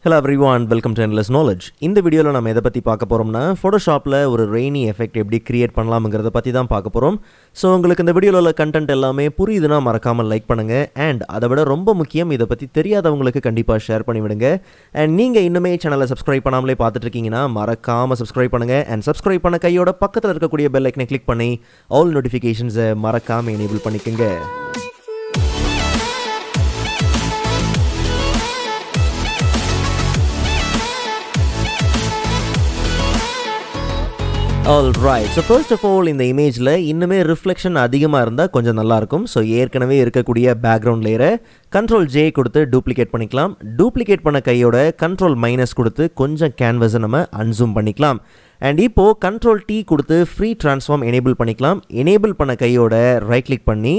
Hello everyone, welcome to Endless Knowledge. இந்த வீடியோவில் நம்ம எதை பற்றி பார்க்க போகிறோம்னா ஃபோட்டோஷாப்பில் ஒரு ரெய்னி எஃபெக்ட் எப்படி கிரியேட் பண்ணலாம்ங்கிறத பற்றி தான் பார்க்க போகிறோம். ஸோ உங்களுக்கு இந்த வீடியோவில் உள்ள கண்டென்ட் எல்லாமே புரியுதுன்னா மறக்காமல் லைக் பண்ணுங்கள். அண்ட் அதை விட ரொம்ப முக்கியம், இதை பற்றி தெரியாதவங்களுக்கு கண்டிப்பாக ஷேர் பண்ணிவிடுங்க. அண்ட் நீங்கள் இன்னுமே சேனலை சப்ஸ்கிரைப் பண்ணாமலே பார்த்துட்டு இருக்கீங்கன்னா மறக்காமல் சப்ஸ்கிரைப் பண்ணுங்கள். அண்ட் சப்ஸ்கிரைப் பண்ண கையோட பக்கத்தில் இருக்கக்கூடிய பெல் ஐக்கனை கிளிக் பண்ணி ஆல் நோட்டிஃபிகேஷன்ஸை மறக்காமல் எனேபிள் பண்ணிக்கோங்க. Alright, so first of all இந்த இமேஜில் இன்னுமே ரிஃப்ளெக்ஷன் அதிகமாக இருந்தால் கொஞ்சம் நல்லாயிருக்கும். ஸோ ஏற்கனவே இருக்கக்கூடிய பேக்ரவுண்ட் லேயரை Ctrl+J கொடுத்து டூப்ளிகேட் பண்ணிக்கலாம். டூப்ளிகேட் பண்ண கையோட Ctrl- கொடுத்து கொஞ்சம் கேன்வஸை நம்ம அன்சூம் பண்ணிக்கலாம். அண்ட் இப்போது Ctrl+T கொடுத்து ஃப்ரீ ட்ரான்ஸ்ஃபார்ம் எனேபிள் பண்ணிக்கலாம். எனேபிள் பண்ண கையோட ரைட் கிளிக் பண்ணி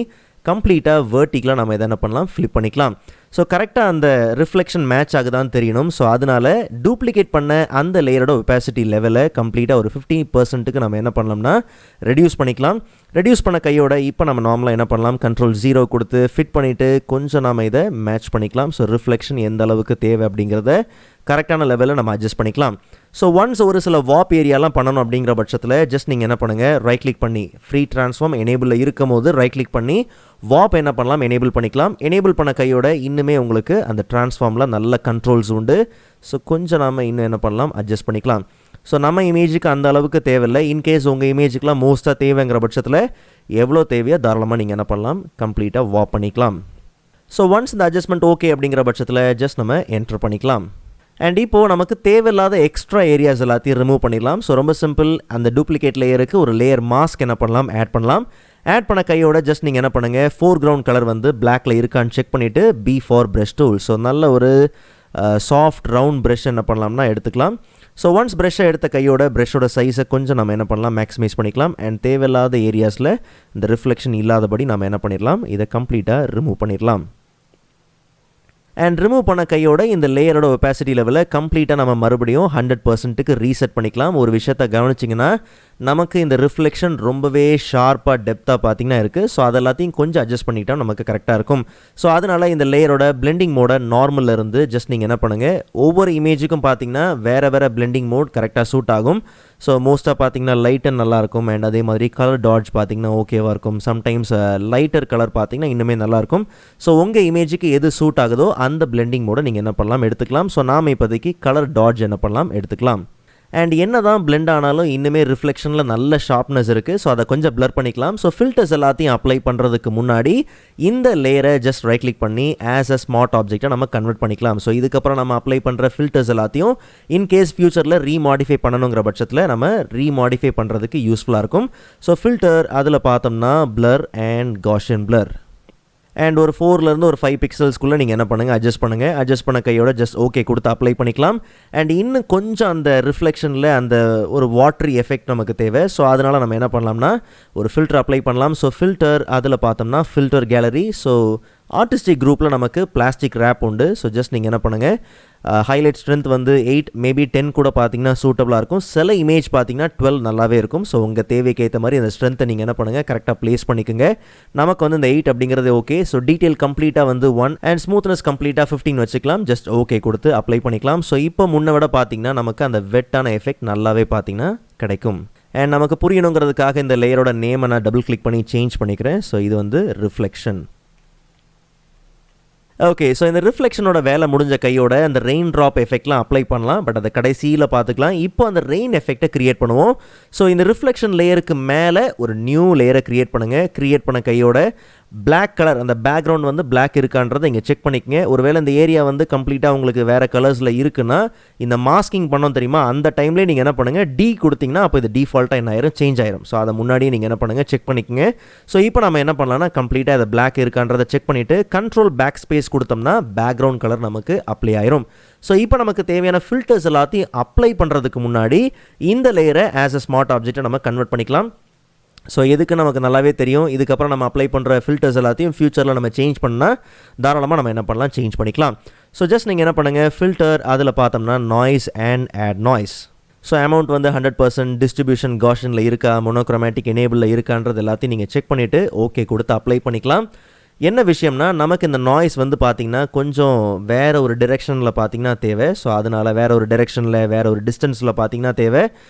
கம்ப்ளீட்டாக வேர்ட்டிக்கலாக நம்ம எதை என்ன பண்ணலாம், ஃப்ளிப் பண்ணிக்கலாம். ஸோ கரெக்டாக அந்த ரிஃப்ளெக்ஷன் மேட்ச் ஆகுதான்னு தெரியணும். ஸோ அதனால் டூப்ளிகேட் பண்ண அந்த லேயரோட ஒப்பாசிட்டி லெவலை கம்ப்ளீட்டாக ஒரு 50% நம்ம என்ன பண்ணலாம்னா ரெடியூஸ் பண்ணிக்கலாம். ரெடியூஸ் பண்ண கையோட இப்போ நம்ம நார்மலாக என்ன பண்ணலாம், Ctrl+0 கொடுத்து ஃபிட் பண்ணிவிட்டு கொஞ்சம் நாம் இதை மேட்ச் பண்ணிக்கலாம். ஸோ ரிஃப்ளெக்ஷன் எந்த அளவுக்கு தேவை அப்படிங்கிறத கரெக்டான லெவலில் நம்ம அட்ஜஸ்ட் பண்ணிக்கலாம். ஸோ ஒன்ஸ் ஒரு சில வாப் ஏரியாலாம் பண்ணணும் அப்படிங்கிற பட்சத்தில் ஜஸ்ட் நீங்கள் என்ன பண்ணுங்கள், ரைட் கிளிக் பண்ணி ஃப்ரீ ட்ரான்ஸ்ஃபார்ம் எனேபிளில் இருக்கும் போது ரைட் கிளிக் பண்ணி வாப் என்ன பண்ணலாம், எனேபிள் பண்ணிக்கலாம். எனேபிள் பண்ண கையோட இன்னுமே உங்களுக்கு அந்த ட்ரான்ஸ்ஃபார்மில் நல்ல கண்ட்ரோல்ஸ் உண்டு. ஸோ கொஞ்சம் நாம் இன்னும் என்ன பண்ணலாம், அட்ஜஸ்ட் பண்ணிக்கலாம். ஸோ நம்ம இமேஜுக்கு அந்த அளவுக்கு தேவையில்லை. இன்கேஸ் உங்கள் இமேஜுக்கெலாம் மோஸ்ட்டாக தேவைங்கிற பட்சத்தில் எவ்வளோ தேவையோ தாராளமாக நீங்கள் என்ன பண்ணலாம், கம்ப்ளீட்டாக வாப் பண்ணிக்கலாம். ஸோ ஒன்ஸ் இந்த அட்ஜஸ்ட்மெண்ட் ஓகே அப்படிங்கிற பட்சத்தில் ஜஸ்ட் நம்ம என்டர் பண்ணிக்கலாம். அண்ட் இப்போது நமக்கு தேவையில்லாத எக்ஸ்ட்ரா ஏரியாஸ் எல்லாத்தையும் ரிமூவ் பண்ணிடலாம். ஸோ ரொம்ப சிம்பிள், அந்த டூப்ளிகேட் லேயருக்கு ஒரு லேயர் மாஸ்க் என்ன பண்ணலாம், ஆட் பண்ணலாம். ஆட் பண்ண கையோட ஜஸ்ட் நீங்கள் என்ன பண்ணுங்கள், ஃபோர்க்ரவுண்ட் கலர் வந்து பிளாக்ல இருக்கான்னு செக் பண்ணிவிட்டு B for brush tool. So நல்ல ஒரு சாஃப்ட் ரவுண்ட் ப்ரஷ் என்ன பண்ணலாம்னா எடுத்துக்கலாம். ஸோ ஒன்ஸ் ப்ரஷ்ஷை எடுத்த கையோட ப்ரஷ்ஷோட சைஸை கொஞ்சம் நம்ம என்ன பண்ணலாம், மேக்ஸிமைஸ் பண்ணிக்கலாம். அண்ட் தேவையில்லாத ஏரியாஸில் இந்த ரிஃப்ளெக்ஷன் இல்லாதபடி நம்ம என்ன பண்ணிடலாம், இதை கம்ப்ளீட்டாக ரிமூவ் பண்ணிடலாம். அண்ட் ரிமூவ் பண்ண கையோட இந்த லேயரோட ஒப்பாசிட்டி லெவலை கம்ப்ளீட்டாக நம்ம மறுபடியும் 100%க்கு ரீசெட் பண்ணிக்கலாம். ஒரு விஷயத்தை கவனிச்சிங்கன்னா நமக்கு இந்த ரிஃப்ளெக்ஷன் ரொம்பவே ஷார்ப்பாக டெப்த்தாக பார்த்திங்கன்னா இருக்குது. ஸோ அதெல்லாத்தையும் கொஞ்சம் அட்ஜஸ்ட் பண்ணிக்கிட்டால் நமக்கு கரெக்டாக இருக்கும். ஸோ அதனால் இந்த லேயரோட பிளெண்டிங் மோட நார்மலில் இருந்து ஜஸ்ட் நீங்கள் என்ன பண்ணுங்கள், ஒவ்வொரு இமேஜுக்கும் பார்த்திங்கன்னா வேறு வேறு பிளெண்டிங் மோட் கரெக்டாக சூட் ஆகும். ஸோ மோஸ்ட்டாக பார்த்திங்கன்னா லைட்டன் நல்லாயிருக்கும். அண்ட் அதே மாதிரி கலர் டாட்ஜ் பார்த்திங்கன்னா ஓகேவாக இருக்கும். சம்டைம்ஸ் லைட்டர் கலர் பார்த்திங்கன்னா இன்னுமே நல்லாயிருக்கும். ஸோ உங்கள் இமேஜுக்கு எது சூட் ஆகுதோ அந்த பிளெண்டிங் மோட நீங்கள் என்ன பண்ணலாம், எடுத்துக்கலாம். ஸோ நாம் இப்போதைக்கு கலர் டாட்ஜ் என்ன பண்ணலாம், எடுத்துக்கலாம். அண்ட் என்ன தான் பிளெண்ட் ஆனாலும் இன்னுமே ரிஃப்ளெக்ஷனில் நல்ல ஷார்ப்னஸ் இருக்குது. ஸோ அதை கொஞ்சம் பிளர் பண்ணிக்கலாம். ஸோ ஃபில்டர்ஸ் எல்லாத்தையும் அப்ளை பண்ணுறதுக்கு முன்னாடி இந்த லேயரை ஜஸ்ட் ரைட் கிளிக் பண்ணி ஆஸ் அ ஸ்மார்ட் ஆப்ஜெக்டாக நம்ம கன்வெர்ட் பண்ணிக்கலாம். ஸோ இதுக்கப்புறம் நம்ம அப்ளை பண்ணுற ஃபில்டர்ஸ் எல்லாத்தையும் இன்கேஸ் ஃபியூச்சரில் ரீமாடிஃபை பண்ணணுங்கிற பட்சத்தில் நம்ம ரீமாடிஃபை பண்ணுறதுக்கு யூஸ்ஃபுல்லாக இருக்கும். ஸோ ஃபில்டர் அதில் பார்த்தோம்னா blur and Gaussian blur. And ஒரு 4லேருந்து ஒரு 5 பிக்சல்ஸ்க்குள்ளே நீங்கள் என்ன பண்ணுங்கள், அட்ஜஸ்ட் பண்ணுங்கள். அட்ஜஸ்ட் பண்ண கையோட ஜஸ்ட் ஓகே கொடுத்து அப்ளை பண்ணிக்கலாம். அண்ட் இன்னும் கொஞ்சம் அந்த ரிஃப்ளெக்ஷனில் அந்த ஒரு வாட்ரி எஃபெக்ட் நமக்கு தேவை. ஸோ அதனால் நம்ம என்ன பண்ணலாம்னா ஒரு ஃபில்டர் அப்ளை பண்ணலாம். ஸோ ஃபில்டர் அதில் பார்த்தோம்னா ஃபில்டர் கேலரி. ஸோ ஆர்டிஸ்டிக் குரூப்பில் நமக்கு பிளாஸ்டிக் ரேப் உண்டு. ஸோ ஜஸ்ட் நீங்கள் என்ன பண்ணுங்கள், ஹைலைட் ஸ்ட்ரென்த் வந்து 8 மேபி 10 கூட பார்த்தீங்கன்னா சூட்டபுளாக இருக்கும். சில இமேஜ் பார்த்தீங்கன்னா 12 நல்லாவே இருக்கும். ஸோ உங்கள் தேவைக்கு ஏற்ற மாதிரி அந்த ஸ்ட்ரென்த்தை நீங்கள் என்ன பண்ணுங்கள், கரெக்டாக ப்ளேஸ் பண்ணிக்கோங்க. நமக்கு வந்து இந்த 8 அப்படிங்கிறது ஓகே. ஸோ டீட்டெயில் கம்ப்ளீட்டாக வந்து 1 அண்ட் ஸ்மூத்னஸ் கம்ப்ளீட்டாக 15 வச்சுக்கலாம். ஜஸ்ட் ஓகே கொடுத்து அப்ளை பண்ணிக்கலாம். ஸோ இப்போ முன்ன விட பார்த்தீங்கன்னா நமக்கு அந்த வெட்டான எஃபெக்ட் நல்லாவே பார்த்தீங்கன்னா கிடைக்கும். அண்ட் நமக்கு புரியணுங்கிறதுக்காக இந்த லேயரோட நேமை நான் டபுள் கிளிக் பண்ணி சேஞ்ச் பண்ணிக்கிறேன். ஸோ இது வந்து ரிஃப்ளெக்ஷன். ஓகே, ஸோ இந்த ரிஃப்ளெக்ஷனோட வேலை முடிஞ்ச கையோட அந்த ரெயின் ட்ராப் எஃபெக்ட்லாம் அப்ளை பண்ணலாம். பட் அதை கடைசியில் பார்த்துக்கலாம். இப்போ அந்த ரெயின் எஃபெக்டை க்ரியேட் பண்ணுவோம். ஸோ இந்த ரிஃப்ளெக்ஷன் லேயருக்கு மேலே ஒரு நியூ லேயரை க்ரியேட் பண்ணுங்கள். க்ரியேட் பண்ண கையோட பிளாக் கலர், அந்த பேக்ரவுண்ட் வந்து பிளாக் இருக்கான்றதை இங்கே செக் பண்ணிக்கங்க. ஒருவேளை இந்த ஏரியா வந்து கம்ப்ளீட்டாக உங்களுக்கு வேறு கலர்ஸில் இருக்குன்னா இந்த மாஸ்கிங் பண்ணோம் தெரியுமா, அந்த டைம்லேயே நீங்கள் என்ன பண்ணுங்கள், டி கொடுத்தீங்கன்னா அப்போ இது டிஃபால்ட்டாக என்ன ஆயிரும், சேஞ்ச் ஆயிரும். ஸோ அதை முன்னாடியே நீங்கள் என்ன பண்ணுங்கள், செக் பண்ணிக்கங்க. ஸோ இப்போ நம்ம என்ன பண்ணலாம்னா கம்ப்ளீட்டாக அதை பிளாக் இருக்கான்றதை செக் பண்ணிவிட்டு கண்ட்ரோல் பேக் ஸ்பேஸ் கொடுத்தோம்னா பேக்ரவுண்ட் கலர் நமக்கு அப்ளை ஆயிரும். ஸோ இப்போ நமக்கு தேவையான ஃபில்டர்ஸ் எல்லாத்தையும் அப்ளை பண்ணுறதுக்கு முன்னாடி இந்த லேயரை ஆஸ் அ ஸ்மார்ட் ஆப்ஜெக்டை நம்ம கன்வெர்ட் பண்ணிக்கலாம். ஸோ எதுக்கு நமக்கு நல்லாவே தெரியும். இதுக்கப்புறம் நம்ம அப்ளை பண்ணுற ஃபில்டர்ஸ் எல்லாத்தையும் ஃபியூச்சரில் நம்ம சேஞ்ச் பண்ணால் தாராளமாக நம்ம என்ன பண்ணலாம், சேஞ்ச் பண்ணிக்கலாம். ஸோ ஜஸ்ட் நீங்கள் என்ன பண்ணுங்கள், ஃபில்டர் அதில் பார்த்தோம்னா noise and add noise. So amount வந்து 100%, டிஸ்ட்ரிபியூஷன் காஷனில் இருக்கா, மோனோக்ரோமேட்டிக் எனேபிளில் இருக்கான்றது எல்லாத்தையும் நீங்கள் செக் பண்ணிவிட்டு ஓகே கொடுத்து அப்ளை பண்ணிக்கலாம். என்ன விஷயம்னா நமக்கு இந்த நாய்ஸ் வந்து பார்த்திங்கன்னா கொஞ்சம் வேறு ஒரு டிரெக்ஷனில் பார்த்திங்கன்னா தேவை. ஸோ அதனால் வேறு ஒரு டிரெக்ஷனில் வேறு ஒரு டிஸ்டன்ஸில் பார்த்திங்கன்னா தேவை.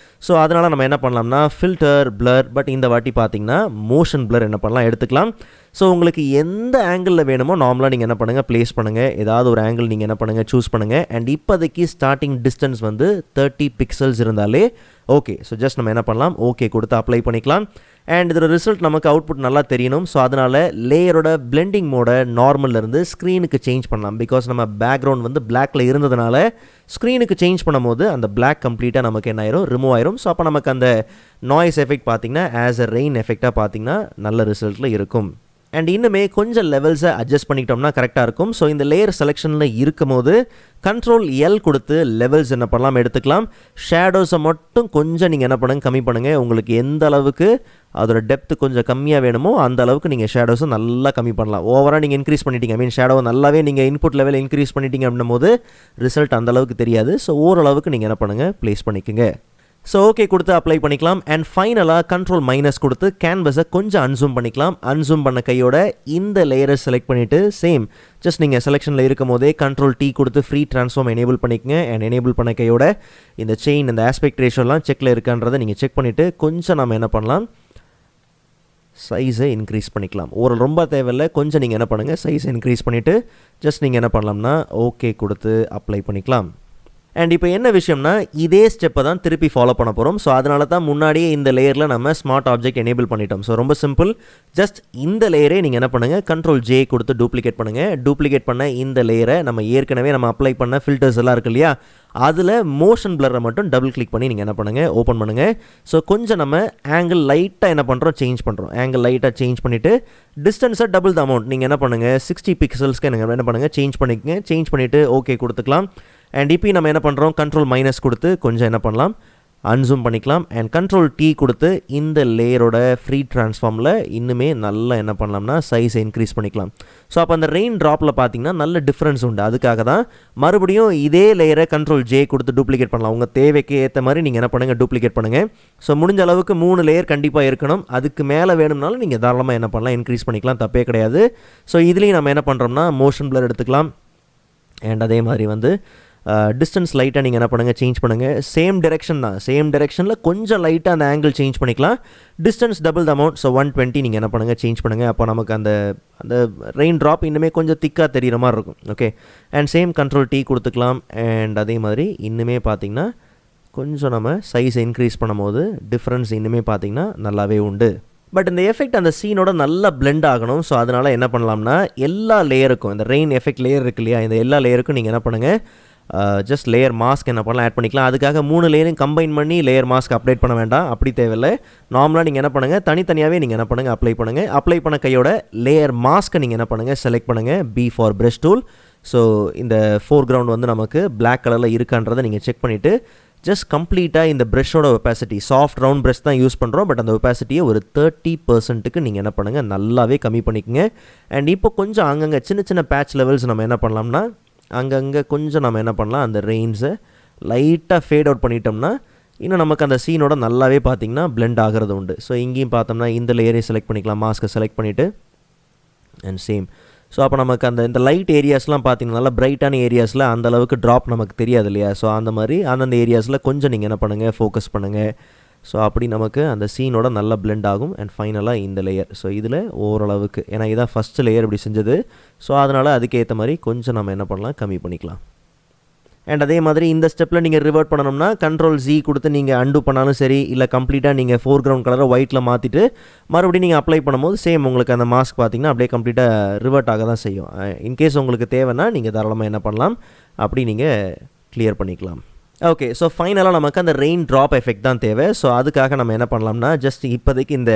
ஸோ அதனால் நம்ம என்ன பண்ணலாம்னா ஃபில்டர் பிளர், பட் இந்த வாட்டி பார்த்திங்கன்னா மோஷன் பிளர் என்ன பண்ணலாம் எடுத்துக்கலாம். ஸோ உங்களுக்கு எந்த ஆங்கிளில் வேணுமோ நார்மலாக நீங்கள் என்ன பண்ணுங்கள் ப்ளேஸ் பண்ணுங்கள். ஏதாவது ஒரு ஆங்கிள் நீங்கள் என்ன பண்ணுங்கள் சூஸ் பண்ணுங்கள். அண்ட் இப்போதைக்கு ஸ்டார்டிங் டிஸ்டன்ஸ் வந்து 30 பிக்சல்ஸ் இருந்தாலே ஓகே. ஸோ ஜஸ்ட் நம்ம என்ன பண்ணலாம், ஓகே கொடுத்து அப்ளை பண்ணிக்கலாம். அண்ட் இதோட ரிசல்ட் நமக்கு அவுட்புட் நல்லா தெரியணும். ஸோ அதனால் லேயரோட பிளெண்டிங் மோட நார்மல்லேருந்து ஸ்க்ரீனுக்கு சேஞ்ச் பண்ணலாம். பிகாஸ் நம்ம பேக்ரவுண்ட் வந்து பிளாக்ல இருந்ததுனால ஸ்க்ரீனுக்கு சேஞ்ச் பண்ணும்போது அந்த பிளாக் கம்ப்ளீட்டாக நமக்கு என்ன ஆயிரும், ரிமூவ் ஆயிரும். ஸோ அப்போ நமக்கு அந்த நாய்ஸ் எஃபெக்ட் பார்த்திங்கன்னா ஆஸ் அ ரெயின் எஃபெக்டாக பார்த்திங்கன்னா நல்ல ரிசல்ட்டில் இருக்கும். அண்ட் இன்னுமே கொஞ்சம் லெவல்ஸை அட்ஜஸ்ட் பண்ணிக்கிட்டோம்னா கரெக்டாக இருக்கும். ஸோ இந்த லேயர் செலெக்ஷனில் இருக்கும் போது கண்ட்ரோல் எல் கொடுத்து லெவல்ஸ் என்ன பண்ணலாம் எடுத்துக்கலாம். ஷேடோஸை மட்டும் கொஞ்சம் நீங்கள் என்ன பண்ணுங்க கம்மி பண்ணுங்கள். உங்களுக்கு எந்த அளவுக்கு அதோட டெப்த்து கொஞ்சம் கம்மியாக வேணுமோ அந்த அளவுக்கு நீங்கள் ஷேடோஸை நல்லா கம்மி பண்ணலாம். ஓவராக நீங்கள் இன்க்ரீஸ் பண்ணிட்டீங்க, ஐ மீன் ஷேடோவை நல்லாவே நீங்கள் இன்புட் லெவல் இன்க்ரீஸ் பண்ணிட்டீங்க அப்படின்னும் போது ரிசல்ட் அந்தளவுக்கு தெரியாது. ஸோ ஓரளவுக்கு நீங்கள் என்ன பண்ணுங்கள் ப்ளேஸ் பண்ணிக்கோங்க. ஸோ ஓகே கொடுத்து அப்ளை பண்ணிக்கலாம். அண்ட் ஃபைனலாக கண்ட்ரோல் மைனஸ் கொடுத்து கேன்வஸை கொஞ்சம் அன்சூம் பண்ணிக்கலாம். அன்சூம் பண்ண கையோட இந்த லேயரை செலக்ட் பண்ணிவிட்டு சேம் ஜஸ்ட் நீங்கள் செலெக்ஷனில் இருக்கும் போதே கண்ட்ரோல் டி கொடுத்து ஃப்ரீ ட்ரான்ஸ்ஃபார்ம் எனேபிள் பண்ணிக்கங்க. அண்ட் எனேபிள் பண்ண கையோட இந்த செயின் இந்த ஆஸ்பெக்ட் ரேஷோலாம் செக்கில் இருக்கான்றதை நீங்கள் செக் பண்ணிவிட்டு கொஞ்சம் நம்ம என்ன பண்ணலாம், சைஸை இன்க்ரீஸ் பண்ணிக்கலாம். ஒரு ரொம்ப தேவையில்லை, கொஞ்சம் நீங்கள் என்ன பண்ணுங்கள் சைஸை இன்க்ரீஸ் பண்ணிவிட்டு ஜஸ்ட் நீங்கள் என்ன பண்ணலாம்னா ஓகே கொடுத்து அப்ளை பண்ணிக்கலாம். அண்ட் இப்போ என்ன விஷயம்னா இதே ஸ்டெப்பை தான் திருப்பி ஃபாலோ பண்ண போகிறோம். ஸோ அதனால தான் முன்னாடியே இந்த லேயரில் நம்ம ஸ்மார்ட் ஆப்ஜெக்ட் எனேபிள் பண்ணிட்டோம். ஸோ ரொம்ப சிம்பிள், ஜஸ்ட் இந்த லேயரே நீங்கள் என்ன பண்ணுங்கள் கண்ட்ரோல் ஜே கொடுத்து டூப்ளிகேட் பண்ணுங்கள். டூப்ளிகேட் பண்ண இந்த லேயரை நம்ம ஏற்கனவே நம்ம அப்ளை பண்ண ஃபில்டர்ஸ் எல்லாம் இருக்கு இல்லையா, அதில் மோஷன் பிளரை மட்டும் டபுள் கிளிக் பண்ணி நீங்கள் என்ன பண்ணுங்கள் ஓப்பன் பண்ணுங்கள். ஸோ கொஞ்சம் நம்ம ஆங்கிள் லைட்டாக என்ன பண்ணுறோம் சேஞ்ச் பண்ணுறோம். ஆங்கிள் லைட்டாக சேஞ்ச் பண்ணிவிட்டு டிஸ்டன்ஸை டபுள் த அமௌண்ட் நீங்கள் என்ன பண்ணுங்கள் 60 பிக்சல்ஸ்க்கு நீங்கள் என்ன பண்ணுங்கள் சேஞ்ச் பண்ணிக்கங்க. சேஞ்ச் பண்ணிவிட்டு ஓகே கொடுத்துக்கலாம். அண்ட் இப்போ நம்ம என்ன பண்ணுறோம் கண்ட்ரோல் மைனஸ் கொடுத்து கொஞ்சம் என்ன பண்ணலாம் அன்சூம் பண்ணிக்கலாம். அண்ட் கண்ட்ரோல் டி கொடுத்து இந்த லேயரோட ஃப்ரீ ட்ரான்ஸ்ஃபார்மில் இன்னுமே நல்லா என்ன பண்ணலாம்னா சைஸை இன்க்ரீஸ் பண்ணிக்கலாம். ஸோ அப்போ அந்த ரெயின் ட்ராப்பில் பார்த்தீங்கன்னா நல்ல டிஃப்ரென்ஸ் உண்டு. அதுக்காக தான் மறுபடியும் இதே லேயரை கண்ட்ரோல் ஜே கொடுத்து டூப்ளிகேட் பண்ணலாம். உங்கள் தேவைக்கு ஏற்ற மாதிரி நீங்கள் என்ன பண்ணுங்கள் டூப்ளிகேட் பண்ணுங்கள். ஸோ முடிஞ்ச அளவுக்கு 3 லேயர் கண்டிப்பாக இருக்கணும். அதுக்கு மேலே வேணும்னாலும் நீங்கள் தாராளமாக என்ன பண்ணலாம் இன்க்ரீஸ் பண்ணிக்கலாம், தப்பே கிடையாது. ஸோ இதுலேயும் நம்ம என்ன பண்ணுறோம்னா மோஷன் பிளர் எடுத்துக்கலாம். அண்ட் அதே மாதிரி வந்து டிஸ்டன்ஸ் லைட்டாக நீங்கள் என்ன பண்ணுங்கள் சேஞ்ச் பண்ணுங்கள். சேம் டிரெக்ஷன் தான், சேம் டிரெக்ஷனில் கொஞ்சம் லைட்டாக அந்த ஆங்கிள் சேஞ்ச் பண்ணிக்கலாம். Distance double the amount, so 120 நீங்கள் என்ன பண்ணுங்கள் சேஞ்ச் பண்ணுங்கள். அப்போ நமக்கு அந்த அந்த ரெயின் ட்ராப் இன்னுமே கொஞ்சம் திக்காக தெரிகிற மாதிரி இருக்கும். Okay, and same control D கொடுத்துக்கலாம். அண்ட் அதே மாதிரி இன்னுமே பார்த்திங்கன்னா கொஞ்சம் நம்ம சைஸை இன்க்ரீஸ் பண்ணும்போது டிஃப்ரென்ஸ் இன்னுமே பார்த்திங்கன்னா நல்லாவே உண்டு. பட் இந்த எஃபெக்ட் அந்த சீனோட நல்லா பிளெண்ட் ஆகணும். ஸோ அதனால் என்ன பண்ணலாம்னா எல்லா லேயருக்கும் இந்த ரெயின் எஃபெக்ட் லேயர் இருக்கு இல்லையா, இந்த எல்லா லேயருக்கும் நீங்கள் என்ன பண்ணுங்கள் ஜஸ்ட் லேயர் மாஸ்க் என்ன பண்ணலாம் ஆட் பண்ணிக்கலாம். அதுக்காக 3 லேயரையும் கம்பைன் பண்ணி லேயர் மாஸ்க் அப்டேட் பண்ண வேண்டாம், அப்படி தேவையில்லை. நார்மலாக நீங்கள் என்ன பண்ணுங்கள் தனித்தனியாகவே நீங்கள் என்ன பண்ணுங்கள் அப்ளை பண்ணுங்கள். அப்ளை பண்ண கையோட லேயர் மாஸ்க்கை நீங்கள் என்ன பண்ணுங்கள் செலக்ட் பண்ணுங்கள். B for brush tool. So இந்த ஃபோர் கிரவுண்ட் வந்து நமக்கு பிளாக் கலரில் இருக்கான்றதை நீங்கள் செக் பண்ணிவிட்டு ஜஸ்ட் கம்ப்ளீட்டாக இந்த ப்ரெஷ்ஷோட ஒப்பாசிட்டி சாஃப்ட் ரவுண்ட் ப்ரெஷ் தான் யூஸ் பண்ணுறோம். பட் அந்த ஒப்பாசிட்டியை ஒரு 30%க்கு நீங்கள் என்ன பண்ணுங்கள் நல்லாவே கம்மி பண்ணிக்கோங்க. அண்ட் இப்போ கொஞ்சம் அங்கங்கே சின்ன சின்ன பேட்ச் லெவல்ஸ் நம்ம என்ன பண்ணலாம்னா அங்கங்கே கொஞ்சம் நம்ம என்ன பண்ணலாம் அந்த ரெயின்ஸை லைட்டாக ஃபேட் அவுட் பண்ணிட்டோம்னா இன்னும் நமக்கு அந்த சீனோட நல்லாவே பார்த்திங்கன்னா பிளெண்ட் ஆகிறது உண்டு. ஸோ இங்கேயும் பார்த்தோம்னா இந்த லேயரை செலக்ட் பண்ணிக்கலாம், மாஸ்க்கை செலக்ட் பண்ணிவிட்டு அண்ட் சேம். ஸோ அப்போ நமக்கு அந்த இந்த லைட் ஏரியாஸ்லாம் பார்த்திங்கன்னா நல்லா பிரைட்டான ஏரியாஸில் அந்தளவுக்கு ட்ராப் நமக்கு தெரியாது இல்லையா. ஸோ அந்த மாதிரி அந்தந்த ஏரியாஸில் கொஞ்சம் நீங்கள் என்ன பண்ணுங்கள் ஃபோக்கஸ் பண்ணுங்கள். ஸோ அப்படி நமக்கு அந்த சீனோட நல்லா பிளெண்ட் ஆகும். அண்ட் ஃபைனலாக இந்த லேயர், ஸோ இதில் ஓரளவுக்கு ஏன்னா இதான் ஃபஸ்ட்டு லேயர் இப்படி செஞ்சது. ஸோ அதனால் அதுக்கேற்ற மாதிரி கொஞ்சம் நம்ம என்ன பண்ணலாம் கம்மி பண்ணிக்கலாம். அண்ட் அதே மாதிரி இந்த ஸ்டெப்பில் நீங்கள் ரிவர்ட் பண்ணணும்னா கண்ட்ரோல் ஜி கொடுத்து நீங்கள் அண்டு பண்ணாலும் சரி, இல்லை கம்ப்ளீட்டாக நீங்கள் ஃபோர் கிரவுண்ட் கலரை ஒயிட்டில் மாற்றிட்டு மறுபடியும் நீங்கள் அப்ளை பண்ணும்போது சேம் உங்களுக்கு அந்த மாஸ்க் பார்த்திங்கன்னா அப்படியே கம்ப்ளீட்டாக ரிவர்ட் ஆக தான் செய்யும். இன்கேஸ் உங்களுக்கு தேவைன்னா நீங்கள் தாராளமாக என்ன பண்ணலாம் அப்படி நீங்கள் கிளியர் பண்ணிக்கலாம். ஓகே, ஸோ ஃபைனலாக நமக்கு அந்த ரெயின் ட்ராப் எஃபெக்ட் தான் தேவை. ஸோ அதுக்காக நம்ம என்ன பண்ணலாம்னா ஜஸ்ட் இப்போதைக்கு இந்த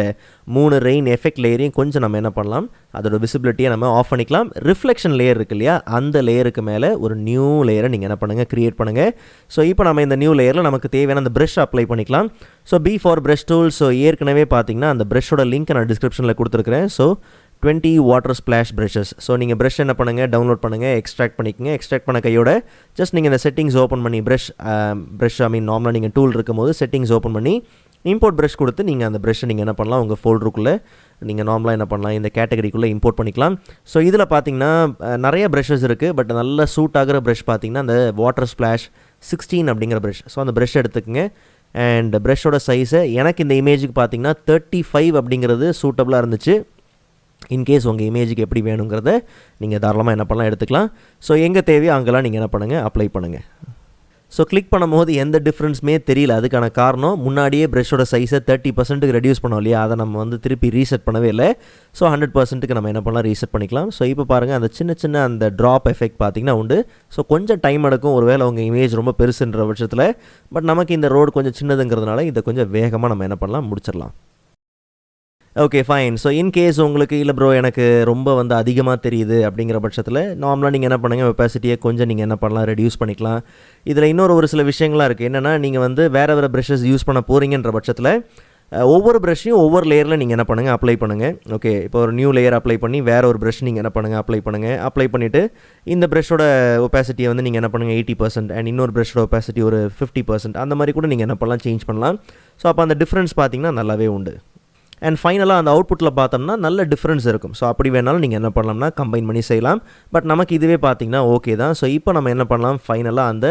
3 ரெயின் எஃபெக்ட் லேயரையும் கொஞ்சம் நம்ம என்ன பண்ணலாம் அதோட விசிபிலிட்டியை நம்ம ஆஃப் பண்ணிக்கலாம். ரிஃப்ளெக்ஷன் லேயர் இருக்கு இல்லையா, அந்த லேயருக்கு மேலே ஒரு நியூ லேயரை நீங்கள் என்ன பண்ணுங்கள் க்ரியேட் பண்ணுங்கள். ஸோ இப்போ நம்ம இந்த நியூ லேயரில் நமக்கு தேவையான அந்த ப்ரஷ் அப்ளை பண்ணிக்கலாம். So B for brush tool. So ஏற்கனவே பார்த்தீங்கன்னா அந்த ப்ரஷோட லிங்க் நான் டிஸ்கிரிப்ஷனில் கொடுத்துருக்குறேன். So 20 water splash brushes. So நீங்கள் ப்ரஷ் என்ன பண்ணுங்கள் டவுன்லோட் பண்ணுங்கள், எக்ஸ்ட்ராக்ட் பண்ணிக்கங்க. எக்ஸ்ட்ராக்ட் பண்ண கையோட ஜஸ்ட் நீங்கள் இந்த செட்டிங்ஸ் ஓப்பன் பண்ணி ப்ரஷ் நார்மலாக நீங்கள் டூல் இருக்கும் போது செட்டிங்ஸ் ஓப்பன் பண்ணி இம்போர்ட் ப்ரஷ் கொடுத்து நீங்கள் அந்த ப்ரஷ்ஷை நீங்கள் என்ன பண்ணலாம் உங்கள் ஃபோல்டருக்குள்ளே நீங்கள் நார்மலாக என்ன பண்ணலாம் இந்த கேட்டகரிக்குள்ளே இம்போர்ட் பண்ணிக்கலாம். ஸோ இதில் பார்த்தீங்கன்னா நிறைய ப்ரஷஸ் இருக்குது. பட் நல்ல சூட் ஆகிற ப்ரஷ் பார்த்தீங்கன்னா அந்த வாட்டர் ஸ்ப்ளாஷ் 16 அப்படிங்கிற ப்ரஷ். ஸோ அந்த ப்ரஷ் எடுத்துக்கங்க. அண்ட் ப்ரஷோட சைஸை எனக்கு இந்த இமேஜுக்கு பார்த்தீங்கன்னா 35 அப்படிங்கிறது சூட்டபுளாக இருந்துச்சு. இன்கேஸ் உங்கள் இமேஜுக்கு எப்படி வேணுங்கிறத நீங்கள் தாராளமாக என்ன பண்ணலாம் எடுத்துக்கலாம். ஸோ எங்கே தேவையோ அங்கெல்லாம் நீங்கள் என்ன பண்ணுங்கள் அப்ளை பண்ணுங்கள். ஸோ கிளிக் பண்ணும்போது எந்த டிஃப்ரென்ஸுமே தெரியல. அதுக்கான காரணம் முன்னாடியே ப்ரஷோட சைஸை 30% ரெடியூஸ் பண்ணோம் இல்லையா, அதை நம்ம வந்து திருப்பி ரீசெட் பண்ணவே இல்லை. ஸோ 100%க்கு நம்ம என்ன பண்ணலாம் ரீசெட் பண்ணிக்கலாம். ஸோ இப்போ பாருங்கள் அந்த சின்ன அந்த ட்ராப் எஃபெக்ட் பார்த்திங்கன்னா உண்டு. ஸோ கொஞ்சம் டைம் எடுக்கும் ஒருவேளை உங்கள் இமேஜ் ரொம்ப பெருசுன்ற பட்சத்தில். பட் நமக்கு இந்த ரோடு கொஞ்சம் சின்னதுங்கிறதுனால இதை கொஞ்சம் வேகமாக நம்ம என்ன பண்ணலாம் முடிச்சிடலாம். Okay fine. ஸோ இன்கேஸ் உங்களுக்கு இல்லை ப்ரோ எனக்கு ரொம்ப வந்து அதிகமாக தெரியுது அப்படிங்கிற பட்சத்தில் நார்மலாக நீங்கள் என்ன பண்ணுங்கள் வெப்பாசிட்டியை கொஞ்சம் நீங்கள் என்ன பண்ணலாம் ரெடியூஸ் பண்ணிக்கலாம். இதில் ஒரு சில விஷயங்கள்லாம் இருக்குது. என்னென்னா நீங்கள் வந்து வேறு ப்ரஷஸ் யூஸ் பண்ண போகிறீங்கன்ற பட்சத்தில் ஒவ்வொரு ப்ரஷ்ஷையும் ஒவ்வொரு லேயரில் நீங்கள் என்ன பண்ணுங்கள் அப்ளை பண்ணுங்கள். ஓகே இப்போ ஒரு நியூ லேயர் அப்ளை பண்ணி வேறு ஒரு ப்ரஷ் நீங்கள் என்ன பண்ணுங்கள் அப்ளை பண்ணிவிட்டு இந்த ப்ரஷோட ஒப்பாசிட்டியை வந்து நீங்கள் என்ன பண்ணுங்கள் 80% அண்ட் இன்னொரு ப்ரஷோட ஒப்பாசிட்டி ஒரு 50% அந்த மாதிரி கூட நீங்கள் என்ன பண்ணலாம் சேஞ்ச் பண்ணலாம். ஸோ அப்போ அந்த டிஃப்ரென்ஸ் பார்த்திங்கன்னா நல்லாவே உண்டு. அண்ட் ஃபைனலாக அந்த அவுட்புட்டில் பார்த்தோம்னா நல்ல டிஃப்ரென்ஸ் இருக்கும். ஸோ அப்படி வேணாலும் நீங்கள் என்ன பண்ணலாம்னா கம்பைன் பண்ணி செய்யலாம். பட் நமக்கு இதுவே பார்த்திங்கன்னா ஓகே தான். ஸோ இப்போ நம்ம என்ன பண்ணலாம் ஃபைனலாக அந்த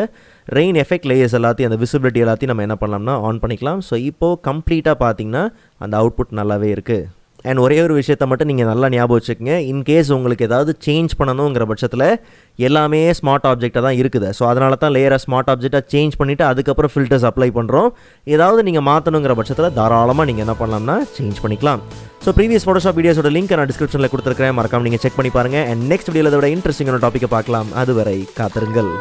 ரெயின் எஃபெக்ட் லேயர்ஸ் எல்லாத்தையும் அந்த விசிபிலிட்டி எல்லாத்தையும் நம்ம என்ன பண்ணலாம்னா ஆன் பண்ணிக்கலாம். ஸோ இப்போது கம்ப்ளீட்டாக பார்த்திங்கன்னா அந்த அவுட்புட் நல்லாவே இருக்குது. அண்ட் ஒரே ஒரு விஷயத்தை மட்டும் நீங்கள் நல்லா ஞாபகம் வச்சுக்கோங்க. இன்கேஸ் உங்களுக்கு ஏதாவது சேஞ்ச் பண்ணணுங்கிற பட்சத்தில் எல்லாமே ஸ்மார்ட் ஆப்ஜெக்டாக தான் இருக்குது. ஸோ அதனால தான் லேயரை ஸ்மார்ட் ஆப்ஜெக்டாக சேஞ்ச் பண்ணிவிட்டு அதுக்கப்புறம் ஃபில்டர்ஸ் அப்ளை பண்ணுறோம். ஏதாவது நீங்கள் மாற்றணுங்கிற பட்சத்தில் தாராளமாக நீங்கள் என்ன பண்ணலாம்னா சேஞ்ச் பண்ணிக்கலாம். ஸோ ப்ரீவியஸ் ஃபோட்டோஷாப் வீடியோஸோட லிங்க் நான் டிஸ்கிரிப்ஷனில் கொடுத்துருக்கேன். மறக்காம நீங்கள் செக் பண்ணி பாருங்கள். அண்ட் நெக்ஸ்ட் வீடியோவில் விட இன்ட்ரெஸ்டிங்கான டாப்பிக்கை பார்க்கலாம். அதுவரை காத்திருங்கள்.